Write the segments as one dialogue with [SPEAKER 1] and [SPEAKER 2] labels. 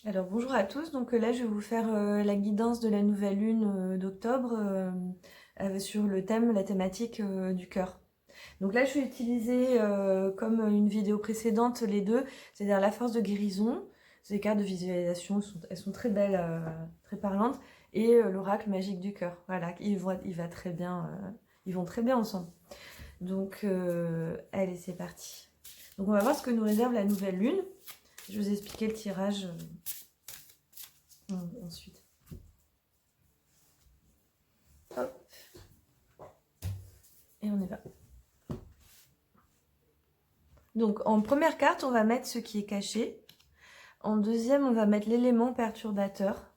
[SPEAKER 1] Alors bonjour à tous, donc là je vais vous faire la guidance de la nouvelle lune d'octobre sur le thème, la thématique du cœur. Donc là je vais utiliser comme une vidéo précédente les deux, c'est-à-dire la force de guérison, ces cartes de visualisation, elles sont très belles, très parlantes, et l'oracle magique du cœur. Voilà, ils vont très bien ensemble. Donc allez c'est parti. Donc on va voir ce que nous réserve la nouvelle lune. Je vais vous expliquer le tirage ensuite. Hop. Et on y va. Donc en première carte, on va mettre ce qui est caché. En deuxième, on va mettre l'élément perturbateur.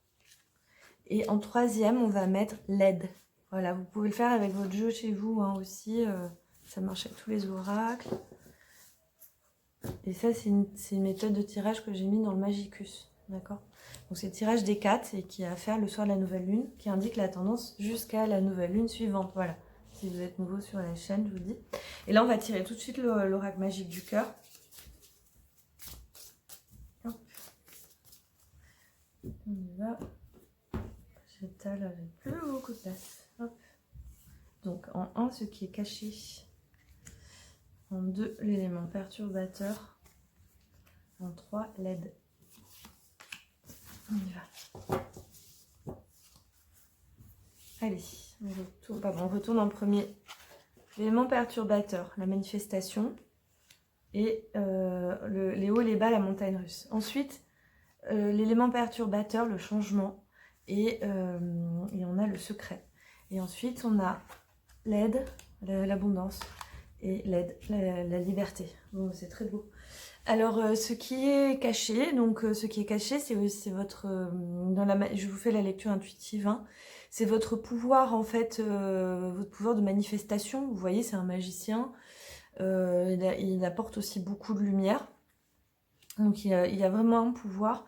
[SPEAKER 1] Et en troisième, on va mettre l'aide. Voilà, vous pouvez le faire avec votre jeu chez vous hein, aussi. Ça marche avec tous les oracles. Et ça, c'est une méthode de tirage que j'ai mis dans le Magicus. D'accord. Donc c'est le tirage des 4 et qui est à faire le soir de la nouvelle lune, qui indique la tendance jusqu'à la nouvelle lune suivante. Voilà. Si vous êtes nouveau sur la chaîne, je vous dis. Et là, on va tirer tout de suite l'oracle magique du cœur. Hop. On y va. J'étale avec plus beaucoup de place. Hop. Donc en 1, ce qui est caché. En 2, l'élément perturbateur. En 3, l'aide. On y va. Allez, on retourne en premier. L'élément perturbateur, la manifestation. Et les hauts, les bas, la montagne russe. Ensuite, l'élément perturbateur, le changement. Et on a le secret. Et ensuite, on a l'aide, l'abondance. Et l'aide, la liberté. Bon, c'est très beau. Alors, ce qui est caché, c'est votre... je vous fais la lecture intuitive, hein, c'est votre pouvoir, en fait, votre pouvoir de manifestation. Vous voyez, c'est un magicien. Il apporte aussi beaucoup de lumière. Donc, il y a vraiment un pouvoir.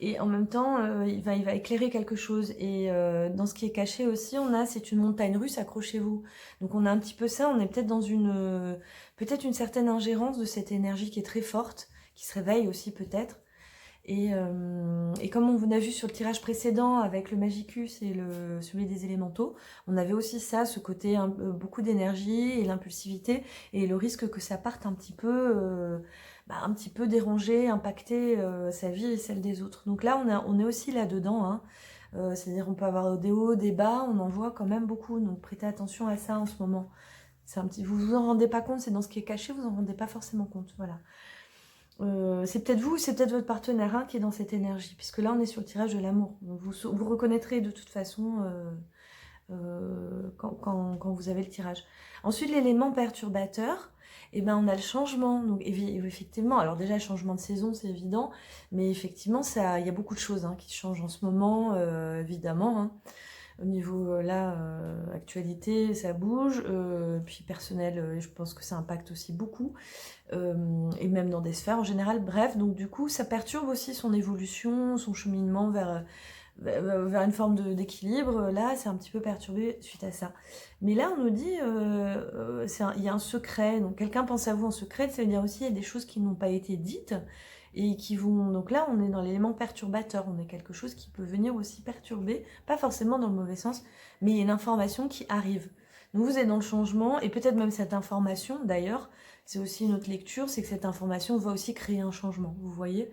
[SPEAKER 1] Et en même temps, il va éclairer quelque chose. Et dans ce qui est caché aussi, c'est une montagne russe, accrochez-vous. Donc on a un petit peu ça, on est peut-être dans peut-être une certaine ingérence de cette énergie qui est très forte, qui se réveille aussi peut-être. Et comme on a vu sur le tirage précédent avec le Magicus et celui des élémentaux, on avait aussi ça, ce côté beaucoup d'énergie et l'impulsivité et le risque que ça parte un petit peu déranger, impacter sa vie et celle des autres. Donc là, on est aussi là-dedans, hein. C'est-à-dire on peut avoir des hauts, des bas, on en voit quand même beaucoup, donc prêtez attention à ça en ce moment. Vous vous en rendez pas compte, c'est dans ce qui est caché, vous en rendez pas forcément compte, voilà. C'est peut-être vous, c'est peut-être votre partenaire hein, qui est dans cette énergie, puisque là on est sur le tirage de l'amour. Vous reconnaîtrez de toute façon quand vous avez le tirage. Ensuite, l'élément perturbateur, eh ben, on a le changement. Donc, effectivement, alors déjà, le changement de saison, c'est évident, mais effectivement, il y a beaucoup de choses hein, qui changent en ce moment, évidemment. Hein. Au niveau, actualité, ça bouge. Puis personnel, je pense que ça impacte aussi beaucoup. Et même dans des sphères en général. Bref, donc du coup, ça perturbe aussi son évolution, son cheminement vers une forme d'équilibre. Là, c'est un petit peu perturbé suite à ça. Mais là, on nous dit, il y a un secret. Donc, quelqu'un pense à vous en secret, ça veut dire aussi qu'il y a des choses qui n'ont pas été dites et qui vont... Donc là, on est dans l'élément perturbateur. On est quelque chose qui peut venir aussi perturber, pas forcément dans le mauvais sens, mais il y a une information qui arrive. Donc, vous êtes dans le changement et peut-être même cette information, d'ailleurs, c'est aussi une autre lecture, c'est que cette information va aussi créer un changement, vous voyez.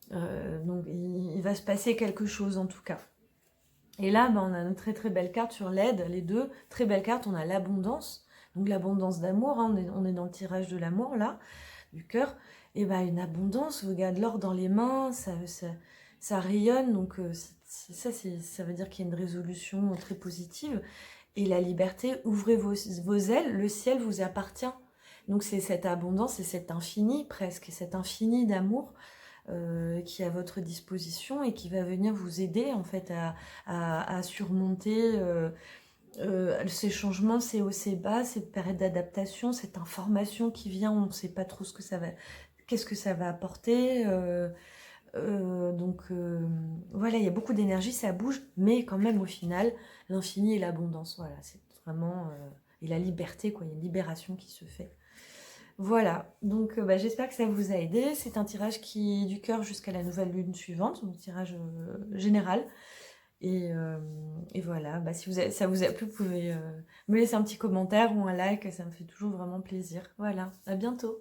[SPEAKER 1] Donc il va se passer quelque chose en tout cas. Et là, on a une très très belle carte sur l'aide, les deux très belles cartes. On a l'abondance, donc l'abondance d'amour, hein, on est dans le tirage de l'amour là, du cœur. Et une abondance, regarde l'or dans les mains, ça rayonne, donc ça veut dire qu'il y a une résolution très positive. Et la liberté, ouvrez vos ailes, le ciel vous appartient. Donc c'est cette abondance et cet infini presque, cet infini d'amour qui est à votre disposition et qui va venir vous aider en fait à surmonter ces changements, ces hauts, ces bas, cette période d'adaptation, cette information qui vient, on ne sait pas trop qu'est-ce que ça va apporter. Voilà, il y a beaucoup d'énergie, ça bouge, mais quand même au final, l'infini et l'abondance, voilà, c'est vraiment... et la liberté, quoi, il y a une libération qui se fait. Voilà, donc bah, j'espère que ça vous a aidé. C'est un tirage qui est du cœur jusqu'à la nouvelle lune suivante, donc tirage général. Et voilà, bah, si ça vous a plu, vous pouvez me laisser un petit commentaire ou un like, ça me fait toujours vraiment plaisir. Voilà, à bientôt.